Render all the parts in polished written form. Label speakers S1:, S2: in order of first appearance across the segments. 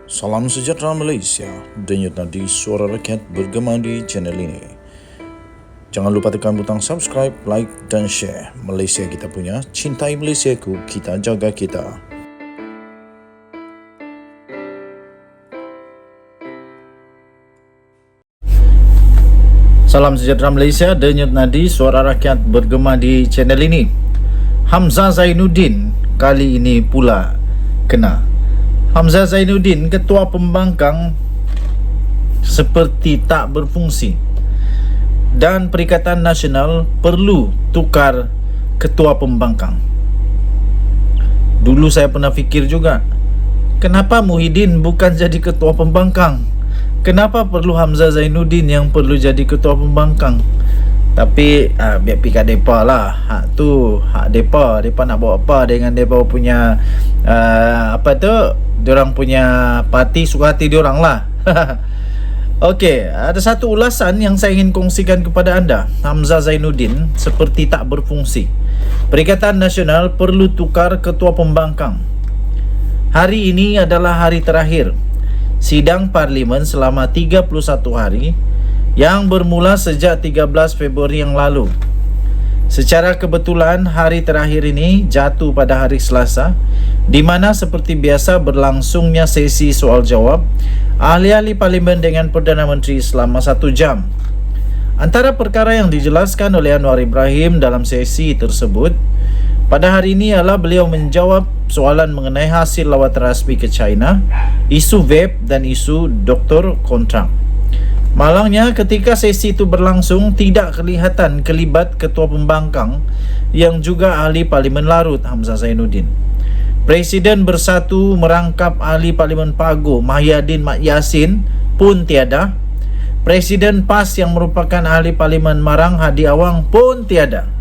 S1: Salam sejahtera Malaysia, denyut nadi suara rakyat bergema di channel ini. Jangan lupa tekan butang subscribe, like dan share. Malaysia kita punya, cintai Malaysiaku, kita jaga kita. Salam sejahtera Malaysia, denyut nadi suara rakyat bergema di channel ini. Hamzah Zainuddin kali ini pula kena. Hamzah Zainuddin, Ketua Pembangkang, seperti tak berfungsi dan Perikatan Nasional perlu tukar Ketua Pembangkang. Dulu saya pernah fikir juga, kenapa Muhyiddin bukan jadi Ketua Pembangkang? Kenapa perlu Hamzah Zainuddin yang perlu jadi Ketua Pembangkang? Tapi biar pikat depa lah. Hak tu hak depa. Depa nak buat apa dengan depa punya diorang punya parti, suka hati diorang lah. Okey, ada satu ulasan yang saya ingin kongsikan kepada anda. Hamzah Zainuddin seperti tak berfungsi. Perikatan Nasional perlu tukar Ketua Pembangkang. Hari ini adalah hari terakhir sidang parlimen selama 31 hari yang bermula sejak 13 Februari yang lalu. Secara kebetulan hari terakhir ini jatuh pada hari Selasa, di mana seperti biasa berlangsungnya sesi soal jawab ahli-ahli parlimen dengan Perdana Menteri selama 1 jam. Antara perkara yang dijelaskan oleh Anwar Ibrahim dalam sesi tersebut pada hari ini ialah beliau menjawab soalan mengenai hasil lawatan rasmi ke China, isu vape dan isu doktor kontrak. Malangnya ketika sesi itu berlangsung tidak kelihatan kelibat Ketua Pembangkang yang juga ahli Parlimen Larut, Hamzah Zainuddin. Presiden Bersatu merangkap ahli Parlimen Paguh, Mahyadin Mat Yassin pun tiada. Presiden PAS yang merupakan ahli Parlimen Marang, Hadi Awang pun tiada.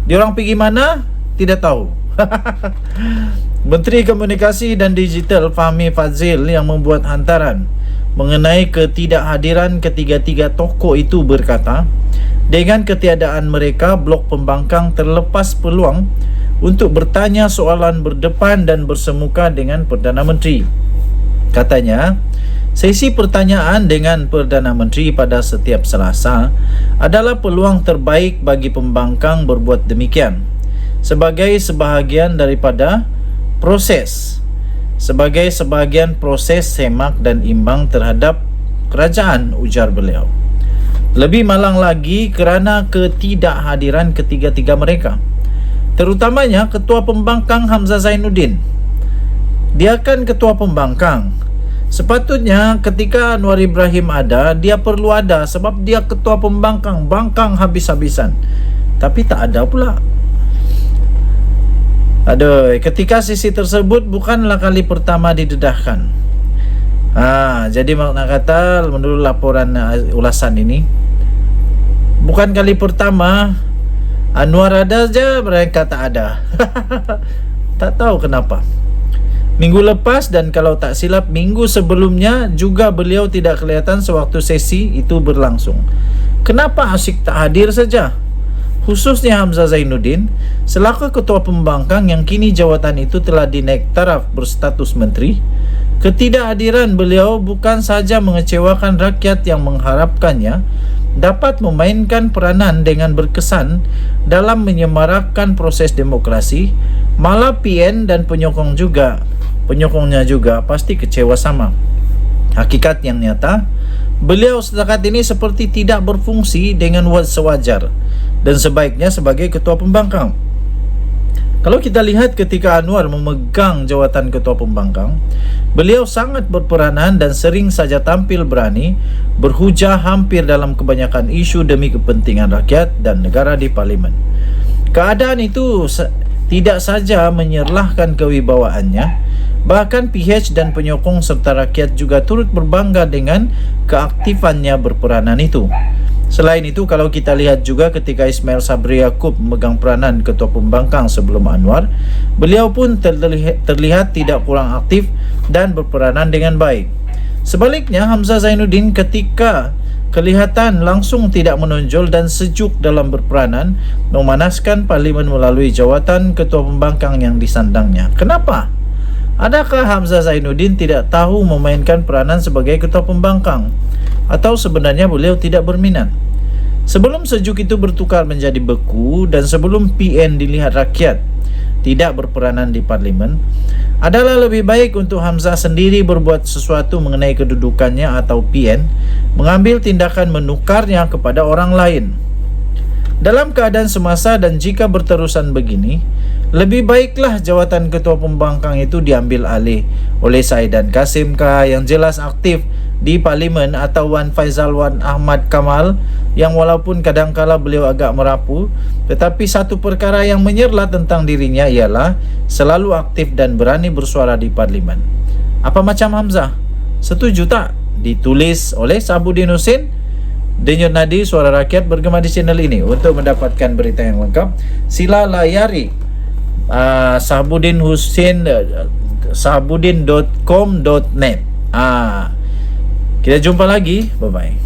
S1: Diorang pergi mana? Tidak tahu. Menteri Komunikasi dan Digital Fahmi Fadzil yang membuat hantaran mengenai ketidakhadiran ketiga-tiga tokoh itu berkata, dengan ketiadaan mereka, Blok Pembangkang terlepas peluang untuk bertanya soalan berdepan dan bersemuka dengan Perdana Menteri. Katanya, sesi pertanyaan dengan Perdana Menteri pada setiap Selasa adalah peluang terbaik bagi Pembangkang berbuat demikian sebagai sebahagian daripada proses semak dan imbang terhadap kerajaan, ujar beliau. Lebih malang lagi kerana ketidakhadiran ketiga-tiga mereka, terutamanya Ketua Pembangkang Hamzah Zainuddin. Dia kan Ketua Pembangkang. Sepatutnya ketika Anwar Ibrahim ada, dia perlu ada sebab dia Ketua Pembangkang, bangkang habis-habisan. Tapi tak ada pula. Aduh, ketika sesi tersebut bukanlah kali pertama didedahkan. Jadi makna kata menurut laporan ulasan ini, bukan kali pertama Anwar ada saja, mereka tak ada. Tak tahu kenapa. Minggu lepas dan kalau tak silap minggu sebelumnya juga beliau tidak kelihatan sewaktu sesi itu berlangsung. Kenapa asyik tak hadir saja? Khususnya Hamzah Zainuddin selaku Ketua Pembangkang yang kini jawatan itu telah dinaik taraf berstatus menteri. Ketidakhadiran beliau bukan sahaja mengecewakan rakyat yang mengharapkannya dapat memainkan peranan dengan berkesan dalam menyemarakkan proses demokrasi, malah PN dan penyokongnya juga pasti kecewa sama. Hakikat yang nyata, beliau setakat ini seperti tidak berfungsi dengan sewajar dan sebaiknya sebagai Ketua Pembangkang. Kalau kita lihat ketika Anwar memegang jawatan Ketua Pembangkang, beliau sangat berperanan dan sering saja tampil berani berhujah hampir dalam kebanyakan isu demi kepentingan rakyat dan negara di parlimen. Keadaan itu tidak saja menyerlahkan kewibawaannya, bahkan PH dan penyokong serta rakyat juga turut berbangga dengan keaktifannya berperanan itu. Selain itu, kalau kita lihat juga ketika Ismail Sabri Yaakob memegang peranan Ketua Pembangkang sebelum Anwar, beliau pun terlihat tidak kurang aktif dan berperanan dengan baik. Sebaliknya, Hamzah Zainuddin ketika kelihatan langsung tidak menonjol dan sejuk dalam berperanan memanaskan parlimen melalui jawatan Ketua Pembangkang yang disandangnya. Kenapa? Adakah Hamzah Zainuddin tidak tahu memainkan peranan sebagai ketua pembangkang? Atau sebenarnya beliau tidak berminat? Sebelum sejuk itu bertukar menjadi beku dan sebelum PN dilihat rakyat tidak berperanan di parlimen, adalah lebih baik untuk Hamzah sendiri berbuat sesuatu mengenai kedudukannya atau PN, mengambil tindakan menukarnya kepada orang lain. Dalam keadaan semasa dan jika berterusan begini, lebih baiklah jawatan ketua pembangkang itu diambil alih oleh Saidan Kasim kah yang jelas aktif di parlimen, atau Wan Faizal Wan Ahmad Kamal yang walaupun kadangkala beliau agak merapu, tetapi satu perkara yang menyerlah tentang dirinya ialah selalu aktif dan berani bersuara di parlimen. Apa macam Hamzah? Setuju tak? Ditulis oleh Sahabudin Husin. Denyut Nadi Suara Rakyat bergema di channel ini. Untuk mendapatkan berita yang lengkap, sila layari Sahabudin Husin, sahabudin.com.net. Kita jumpa lagi. Bye-bye.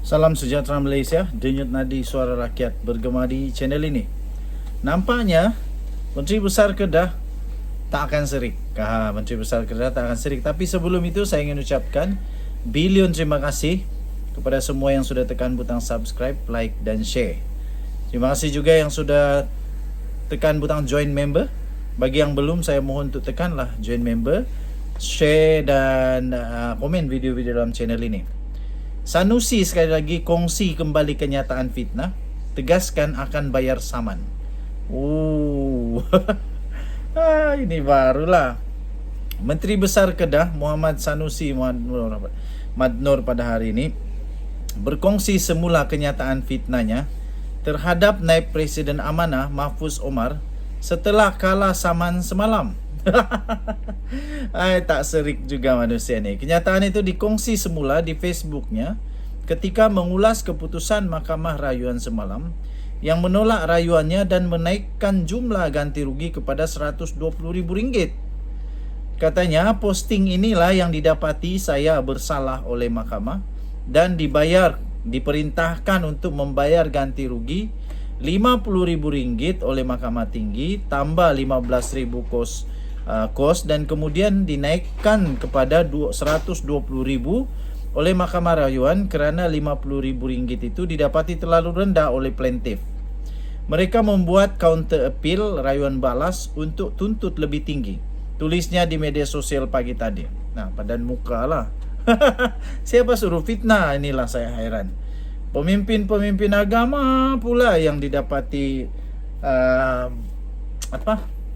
S1: Salam sejahtera Malaysia. Denyut Nadi Suara Rakyat bergema di channel ini. Nampaknya Menteri Besar Kedah tak akan serik. Menteri Besar Kedah tak akan serik. Tapi sebelum itu saya ingin ucapkan bilion terima kasih kepada semua yang sudah tekan butang subscribe, like dan share. Terima kasih juga yang sudah tekan butang join member. Bagi yang belum, saya mohon untuk tekanlah join member, share dan komen video-video dalam channel ini. Sanusi sekali lagi kongsi kembali kenyataan fitnah, tegaskan akan bayar saman. Ini barulah. Menteri Besar Kedah Muhammad Sanusi Madnor pada hari ini berkongsi semula kenyataan fitnahnya terhadap naib Presiden Amanah Mahfuz Omar setelah kalah saman semalam. Tak serik juga manusia ni. Kenyataan itu dikongsi semula di Facebooknya ketika mengulas keputusan Mahkamah Rayuan semalam yang menolak rayuannya dan menaikkan jumlah ganti rugi kepada RM120,000. Katanya, posting inilah yang didapati saya bersalah oleh mahkamah dan diperintahkan untuk membayar ganti rugi RM50,000 oleh Mahkamah Tinggi tambah RM15,000 kos dan kemudian dinaikkan kepada RM120,000 oleh Mahkamah Rayuan kerana RM50,000 itu didapati terlalu rendah oleh plaintiff. Mereka membuat counter appeal rayuan balas untuk tuntut lebih tinggi. Tulisnya di media sosial pagi tadi. Nah, padan muka lah. Siapa suruh fitnah? Inilah saya heran. Pemimpin-pemimpin agama pula yang didapati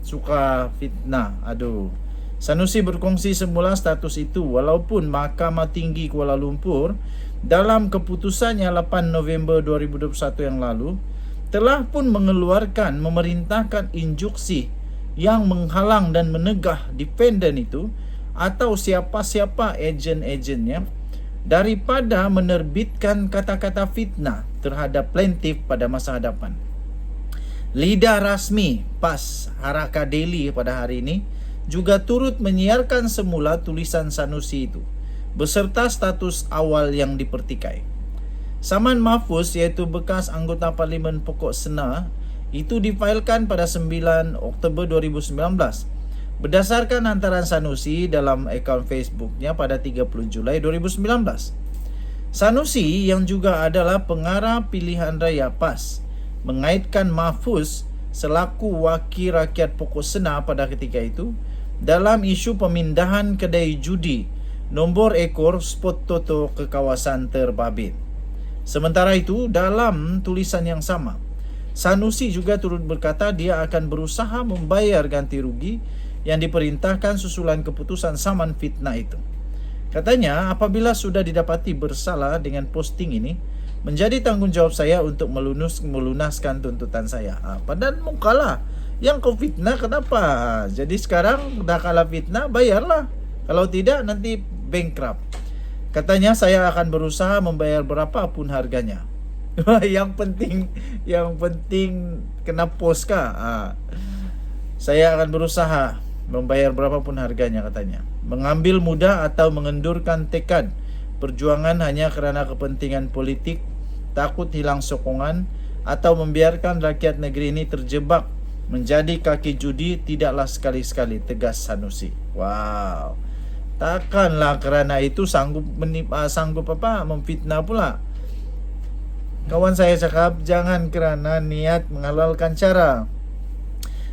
S1: suka fitnah. Aduh. Sanusi berkongsi semula status itu walaupun Mahkamah Tinggi Kuala Lumpur dalam keputusannya 8 November 2021 yang lalu telah pun memerintahkan injuksi yang menghalang dan menegah defendant itu atau siapa-siapa ejen-ejennya daripada menerbitkan kata-kata fitnah terhadap plaintiff pada masa hadapan. Lidah rasmi PAS Haraka Daily pada hari ini juga turut menyiarkan semula tulisan Sanusi itu beserta status awal yang dipertikai. Saman Mahfuz, iaitu bekas anggota Parlimen Pokok Sena, itu difailkan pada 9 Oktober 2019 berdasarkan hantaran Sanusi dalam akaun Facebooknya pada 30 Julai 2019. Sanusi yang juga adalah pengarah pilihan raya PAS mengaitkan Mahfuz selaku wakil rakyat Pokok Sena pada ketika itu dalam isu pemindahan kedai judi nombor ekor spot toto ke kawasan Terbabit. Sementara itu, dalam tulisan yang sama, Sanusi juga turut berkata dia akan berusaha membayar ganti rugi yang diperintahkan susulan keputusan saman fitnah itu. Katanya, apabila sudah didapati bersalah dengan posting ini, menjadi tanggungjawab saya untuk melunaskan tuntutan saya. Padahal mukalah yang kau fitnah kenapa? Jadi sekarang dah kalah fitnah, bayarlah. Kalau tidak nanti bankrupt. Katanya saya akan berusaha membayar berapapun harganya. yang penting kena post kah? Saya akan berusaha membayar berapapun harganya, katanya. Mengambil mudah atau mengendurkan tekad perjuangan hanya kerana kepentingan politik, takut hilang sokongan, atau membiarkan rakyat negeri ini terjebak menjadi kaki judi tidaklah sekali-sekali, tegas Sanusi. Wow. Takkanlah kerana itu sanggup memfitnah pula. Kawan saya cakap, jangan kerana niat menghalalkan cara.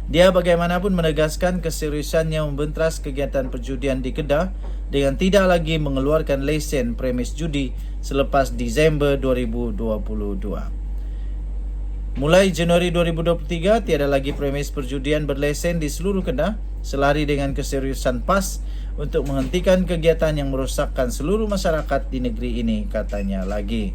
S1: Dia bagaimanapun menegaskan keseriusannya membentras kegiatan perjudian di Kedah dengan tidak lagi mengeluarkan lesen premis judi selepas Disember 2022. Mulai Januari 2023, tiada lagi premis perjudian berlesen di seluruh Kedah, selari dengan keseriusan PAS untuk menghentikan kegiatan yang merosakkan seluruh masyarakat di negeri ini, katanya lagi.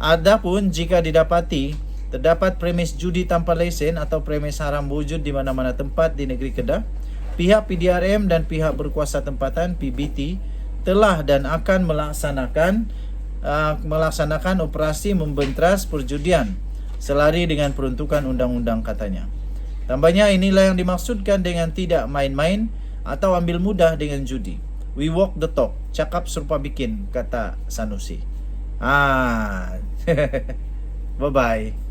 S1: Adapun jika didapati terdapat premis judi tanpa lesen atau premis haram wujud di mana-mana tempat di negeri Kedah, pihak PDRM dan pihak berkuasa tempatan PBT telah dan akan melaksanakan operasi membentras perjudian selari dengan peruntukan undang-undang, katanya. Tambahnya, inilah yang dimaksudkan dengan tidak main-main atau ambil mudah dengan judi. We walk the talk, cakap serupa bikin, kata Sanusi. Bye-bye.